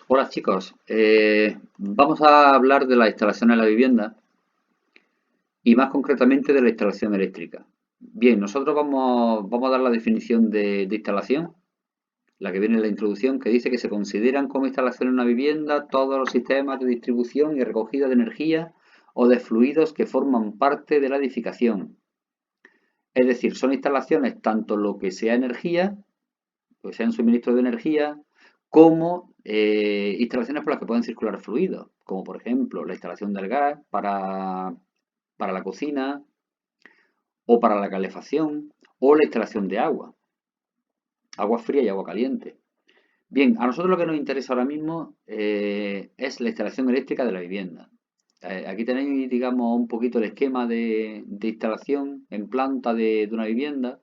Hola chicos, vamos a hablar de la instalación en la vivienda y más concretamente de la instalación eléctrica. Bien, nosotros vamos a dar la definición de instalación, la que viene en la introducción, que dice que se consideran como instalación en una vivienda todos los sistemas de distribución y recogida de energía o de fluidos que forman parte de la edificación. Es decir, son instalaciones tanto lo que sea energía, pues sean suministro de energía, como instalaciones por las que pueden circular fluidos, como por ejemplo la instalación del gas para la cocina o para la calefacción o la instalación de agua fría y agua caliente. Bien, a nosotros lo que nos interesa ahora mismo es la instalación eléctrica de la vivienda. Aquí tenéis, digamos, un poquito el esquema de instalación en planta de una vivienda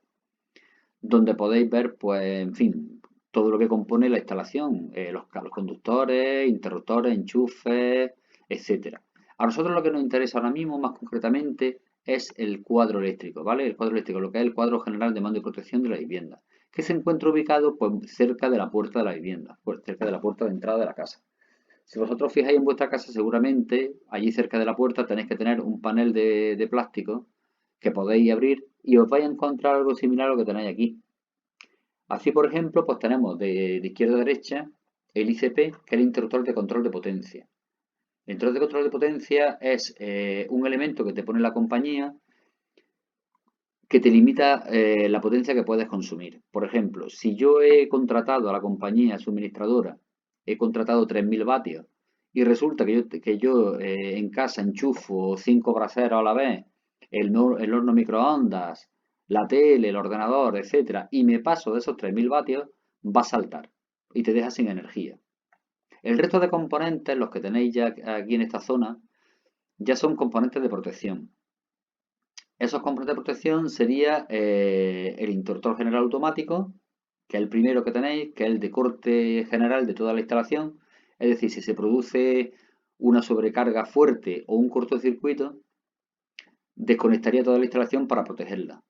donde podéis ver, pues, en fin, todo lo que compone la instalación, los conductores, interruptores, enchufes, etcétera. A nosotros lo que nos interesa ahora mismo, más concretamente, es el cuadro eléctrico, ¿vale? El cuadro eléctrico, lo que es el cuadro general de mando y protección de la vivienda, que se encuentra ubicado, pues, cerca de la puerta de la vivienda, pues, cerca de la puerta de entrada de la casa. Si vosotros fijáis en vuestra casa, seguramente allí cerca de la puerta tenéis que tener un panel de plástico que podéis abrir y os vais a encontrar algo similar a lo que tenéis aquí. Así, por ejemplo, pues tenemos de izquierda a derecha el ICP, que es el interruptor de control de potencia. El interruptor de control de potencia es un elemento que te pone la compañía que te limita la potencia que puedes consumir. Por ejemplo, si yo he contratado a la compañía suministradora, he contratado 3.000 vatios y resulta que yo en casa enchufo 5 braseros a la vez, el horno microondas, la tele, el ordenador, etcétera, y me paso de esos 3.000 vatios, va a saltar y te deja sin energía. El resto de componentes, los que tenéis ya aquí en esta zona, ya son componentes de protección. Esos componentes de protección sería el interruptor general automático, que es el primero que tenéis, que es el de corte general de toda la instalación. Es decir, si se produce una sobrecarga fuerte o un cortocircuito, desconectaría toda la instalación para protegerla.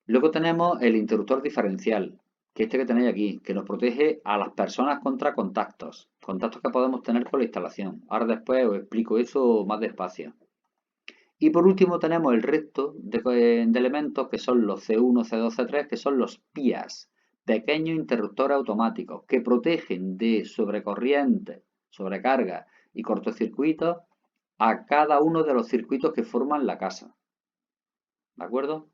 Luego tenemos el interruptor diferencial, que es este que tenéis aquí, que nos protege a las personas contra contactos que podemos tener con la instalación. Ahora después os explico eso más despacio. Y por último tenemos el resto de elementos que son los C1, C2, C3, que son los PIAs, pequeños interruptores automáticos, que protegen de sobrecorriente, sobrecarga y cortocircuitos a cada uno de los circuitos que forman la casa. ¿De acuerdo?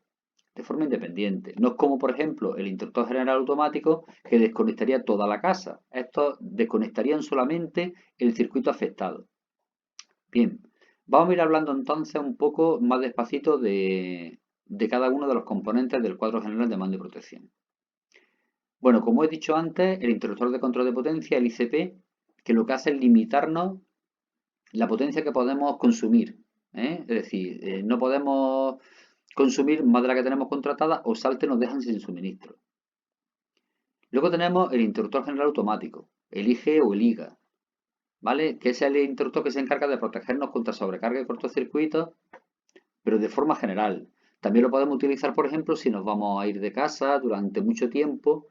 De forma independiente. No es como, por ejemplo, el interruptor general automático que desconectaría toda la casa. Estos desconectarían solamente el circuito afectado. Bien, vamos a ir hablando entonces un poco más despacito de cada uno de los componentes del cuadro general de mando y protección. Bueno, como he dicho antes, el interruptor de control de potencia, el ICP, que lo que hace es limitarnos la potencia que podemos consumir. Es decir, no podemos consumir más de la que tenemos contratada o salte nos dejan sin suministro. Luego tenemos el interruptor general automático, el IGE o el IGA, ¿vale? Que es el interruptor que se encarga de protegernos contra sobrecarga y cortocircuitos pero de forma general. También lo podemos utilizar, por ejemplo, si nos vamos a ir de casa durante mucho tiempo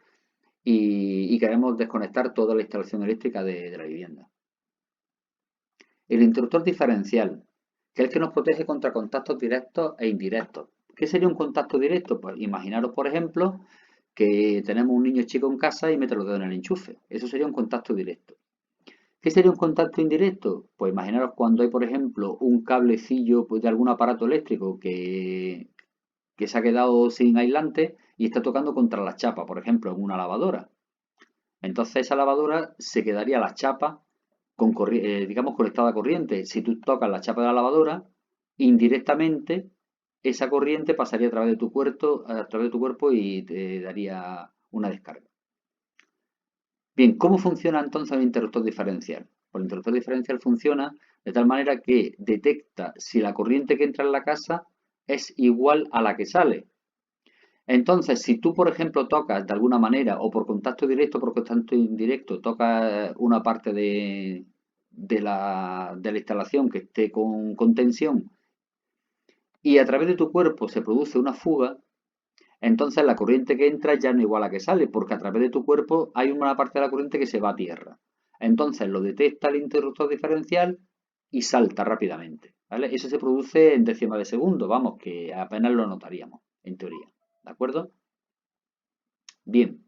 y queremos desconectar toda la instalación eléctrica de la vivienda. El interruptor diferencial, que es el que nos protege contra contactos directos e indirectos. ¿Qué sería un contacto directo? Pues imaginaros, por ejemplo, que tenemos un niño chico en casa y mete los dedos en el enchufe. Eso sería un contacto directo. ¿Qué sería un contacto indirecto? Pues imaginaros cuando hay, por ejemplo, un cablecillo pues, de algún aparato eléctrico que se ha quedado sin aislante y está tocando contra la chapa, por ejemplo, en una lavadora. Entonces esa lavadora se quedaría la chapa digamos, conectada a corriente. Si tú tocas la chapa de la lavadora, indirectamente esa corriente pasaría a través de tu cuerpo y te daría una descarga. Bien, ¿cómo funciona entonces el interruptor diferencial? Pues el interruptor diferencial funciona de tal manera que detecta si la corriente que entra en la casa es igual a la que sale. Entonces, si tú, por ejemplo, tocas de alguna manera o por contacto directo o por contacto indirecto, tocas una parte de la instalación que esté con tensión y a través de tu cuerpo se produce una fuga, Entonces la corriente que entra ya no es igual a la que sale, porque a través de tu cuerpo hay una parte de la corriente que se va a tierra. Entonces lo detecta el interruptor diferencial y salta rápidamente, ¿vale? Eso se produce en décimas de segundo, vamos, que apenas lo notaríamos, en teoría, ¿de acuerdo? Bien,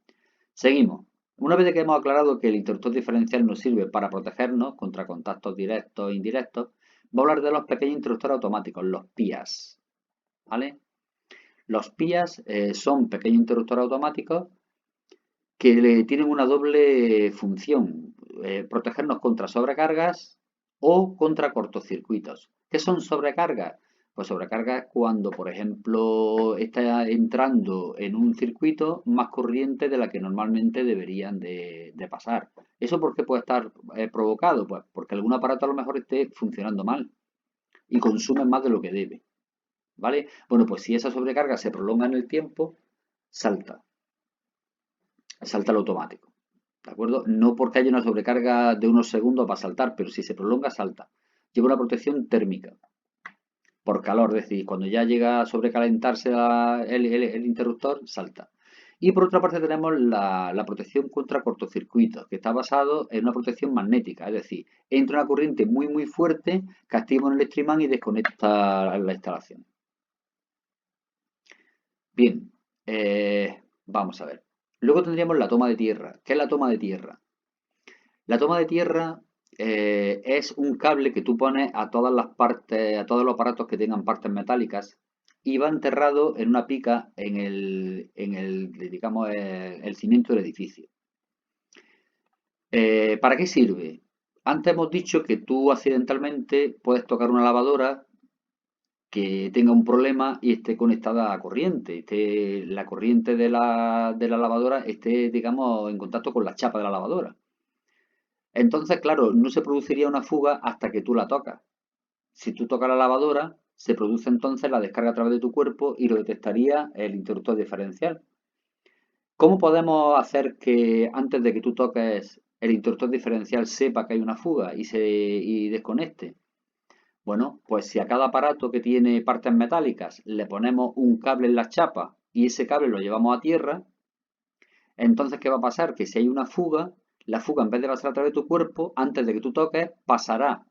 seguimos. Una vez que hemos aclarado que el interruptor diferencial nos sirve para protegernos contra contactos directos e indirectos, voy a hablar de los pequeños interruptores automáticos, los PIAs, ¿vale? Los PIAs son pequeños interruptores automáticos que tienen una doble función, protegernos contra sobrecargas o contra cortocircuitos. ¿Qué son sobrecargas? Pues sobrecargas cuando, por ejemplo, está entrando en un circuito más corriente de la que normalmente deberían de pasar. ¿Eso por qué puede estar provocado? Pues porque algún aparato a lo mejor esté funcionando mal y consume más de lo que debe. ¿Vale? Bueno, pues si esa sobrecarga se prolonga en el tiempo, salta, salta el automático. ¿De acuerdo? No porque haya una sobrecarga de unos segundos va a saltar, pero si se prolonga, salta. Lleva una protección térmica por calor, es decir, cuando ya llega a sobrecalentarse el interruptor, salta. Y por otra parte tenemos la protección contra cortocircuitos, que está basado en una protección magnética, es decir, entra una corriente muy fuerte que activa un electroimán y desconecta la instalación. Bien, vamos a ver. Luego tendríamos la toma de tierra. ¿Qué es la toma de tierra? La toma de tierra es un cable que tú pones a todas las partes, a todos los aparatos que tengan partes metálicas y va enterrado en una pica en el digamos, el cimiento del edificio. ¿Para qué sirve? Antes hemos dicho que tú accidentalmente puedes tocar una lavadora que tenga un problema y esté conectada a corriente, la corriente de la lavadora esté, digamos, en contacto con la chapa de la lavadora. Entonces, claro, no se produciría una fuga hasta que tú la tocas. Si tú tocas la lavadora, se produce entonces la descarga a través de tu cuerpo y lo detectaría el interruptor diferencial. ¿Cómo podemos hacer que antes de que tú toques el interruptor diferencial sepa que hay una fuga y desconecte? Bueno, pues si a cada aparato que tiene partes metálicas le ponemos un cable en la chapa y ese cable lo llevamos a tierra, entonces ¿qué va a pasar? Que si hay una fuga, la fuga en vez de pasar a través de tu cuerpo, antes de que tú toques, pasará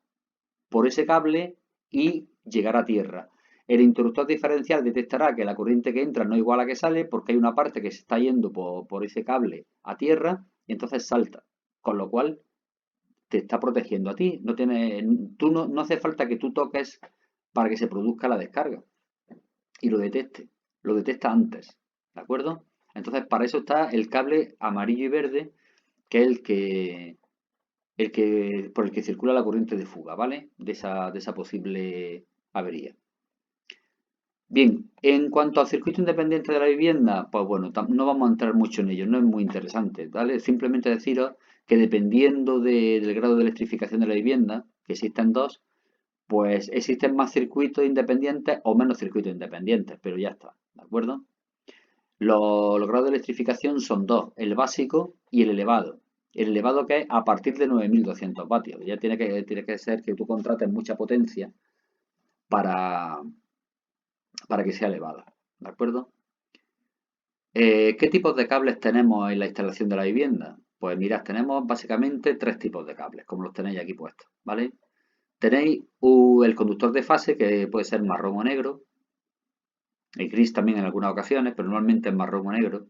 por ese cable y llegará a tierra. El interruptor diferencial detectará que la corriente que entra no es igual a la que sale porque hay una parte que se está yendo por ese cable a tierra y entonces salta. Con lo cual te está protegiendo a ti. No hace falta que tú toques para que se produzca la descarga y lo detecte. Lo detecta antes. ¿De acuerdo? Entonces, para eso está el cable amarillo y verde, que es por el que circula la corriente de fuga, ¿vale? De esa posible avería. Bien, en cuanto al circuito independiente de la vivienda, pues bueno, no vamos a entrar mucho en ello, no es muy interesante, ¿vale? Simplemente deciros que dependiendo del grado de electrificación de la vivienda, que existen dos, pues existen más circuitos independientes o menos circuitos independientes, pero ya está, ¿de acuerdo? Los grados de electrificación son dos, el básico y el elevado. El elevado que es a partir de 9.200 vatios. Ya tiene que ser que tú contrates mucha potencia para, para que sea elevada. ¿De acuerdo? ¿Qué tipos de cables tenemos en la instalación de la vivienda? Pues mirad, tenemos básicamente tres tipos de cables, como los tenéis aquí puestos, ¿vale? Tenéis el conductor de fase, que puede ser marrón o negro, y gris también en algunas ocasiones, pero normalmente es marrón o negro.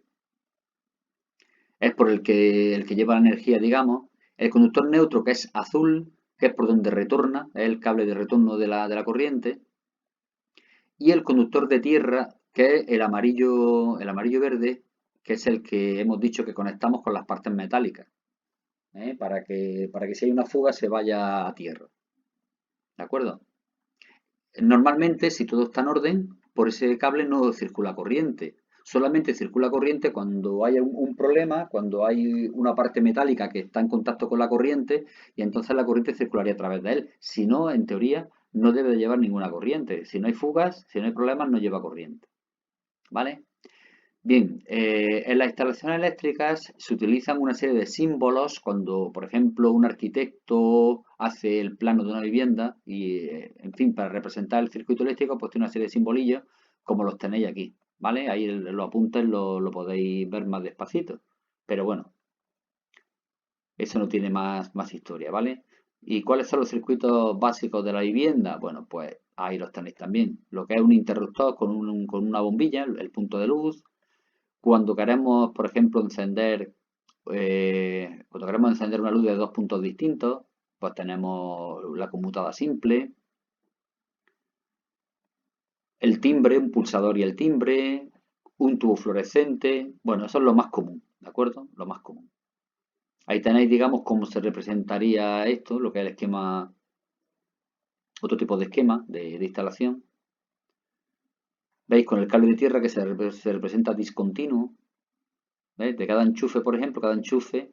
Es por el que lleva la energía, digamos. El conductor neutro, que es azul, que es por donde retorna, es el cable de retorno de la corriente. Y el conductor de tierra, que es el amarillo verde, que es el que hemos dicho que conectamos con las partes metálicas, para que si hay una fuga se vaya a tierra. ¿De acuerdo? Normalmente, si todo está en orden, por ese cable no circula corriente. Solamente circula corriente cuando hay un problema, cuando hay una parte metálica que está en contacto con la corriente y entonces la corriente circularía a través de él. Si no, en teoría, no debe de llevar ninguna corriente. Si no hay fugas, si no hay problemas, no lleva corriente. ¿Vale? Bien, en las instalaciones eléctricas se utilizan una serie de símbolos cuando, por ejemplo, un arquitecto hace el plano de una vivienda y, en fin, para representar el circuito eléctrico, pues tiene una serie de simbolillos como los tenéis aquí. ¿vale? Ahí los apuntes lo podéis ver más despacito. Pero bueno, eso no tiene más historia, ¿vale? ¿Y cuáles son los circuitos básicos de la vivienda? Bueno, pues ahí los tenéis también. Lo que es un interruptor con una bombilla, el punto de luz. Cuando queremos, por ejemplo, cuando queremos encender una luz de dos puntos distintos, pues tenemos la conmutada simple, el timbre, un pulsador y el timbre, un tubo fluorescente. Bueno, eso es lo más común, ¿de acuerdo? Lo más común. Ahí tenéis, digamos, cómo se representaría esto, lo que es el esquema, otro tipo de esquema de instalación. ¿Veis? Con el cable de tierra que se representa discontinuo. ¿Veis? De cada enchufe, por ejemplo, cada enchufe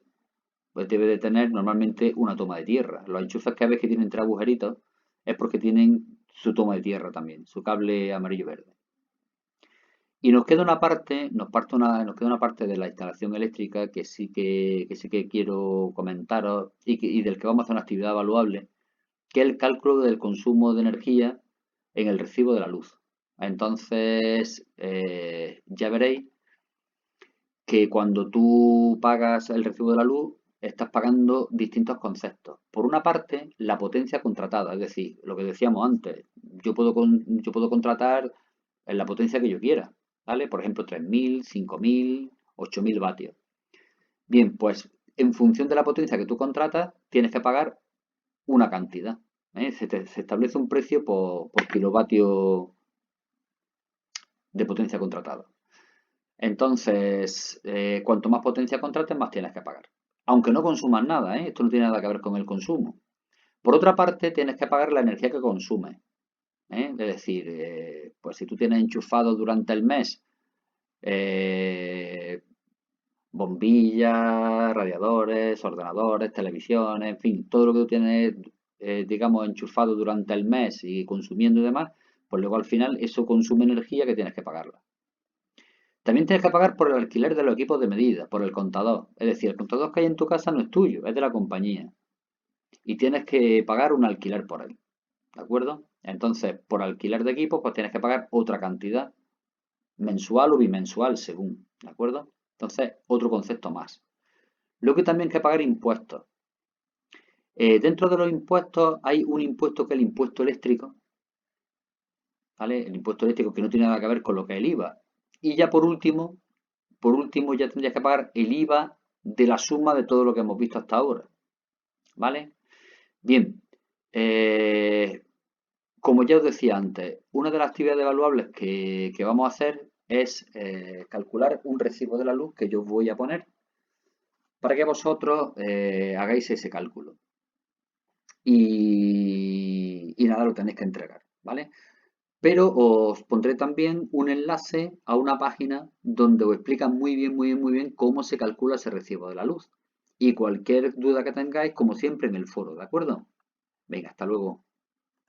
pues debe de tener normalmente una toma de tierra. Los enchufes que ves que tienen tres agujeritos es porque tienen su toma de tierra también, su cable amarillo-verde. Y nos queda una parte, nos queda una parte de la instalación eléctrica que sí que quiero comentaros y del que vamos a hacer una actividad evaluable, que es el cálculo del consumo de energía en el recibo de la luz. Entonces, ya veréis que cuando tú pagas el recibo de la luz, estás pagando distintos conceptos. Por una parte, la potencia contratada, es decir, lo que decíamos antes, yo puedo contratar en la potencia que yo quiera, ¿vale? Por ejemplo, 3000, 5000, 8000 vatios. Bien, pues en función de la potencia que tú contratas, tienes que pagar una cantidad. ¿Eh? Se establece un precio por kilovatio de potencia contratada. Entonces, cuanto más potencia contrates, más tienes que pagar. Aunque no consumas nada, ¿eh? Esto no tiene nada que ver con el consumo. Por otra parte, tienes que pagar la energía que consumes. ¿Eh? Es decir, pues si tú tienes enchufado durante el mes eh, bombillas, radiadores, ordenadores, televisiones, en fin, todo lo que tú tienes, digamos, enchufado durante el mes y consumiendo y demás, pues luego al final eso consume energía que tienes que pagarla. También tienes que pagar por el alquiler de los equipos de medida, por el contador. Es decir, el contador que hay en tu casa no es tuyo, es de la compañía. Y tienes que pagar un alquiler por él. ¿De acuerdo? Entonces, por alquiler de equipos, pues tienes que pagar otra cantidad, mensual o bimensual, según. ¿De acuerdo? Entonces, otro concepto más. Luego también hay que pagar impuestos. Dentro de los impuestos hay un impuesto que es el impuesto eléctrico, ¿vale? El impuesto eléctrico que no tiene nada que ver con lo que es el IVA. Y ya por último ya tendrías que pagar el IVA de la suma de todo lo que hemos visto hasta ahora, ¿vale? Bien, como ya os decía antes, una de las actividades evaluables que vamos a hacer es calcular un recibo de la luz que yo os voy a poner para que vosotros hagáis ese cálculo. Y nada, lo tenéis que entregar, ¿vale? Pero os pondré también un enlace a una página donde os explica muy bien cómo se calcula ese recibo de la luz. Y cualquier duda que tengáis, como siempre, en el foro, ¿de acuerdo? Venga, hasta luego.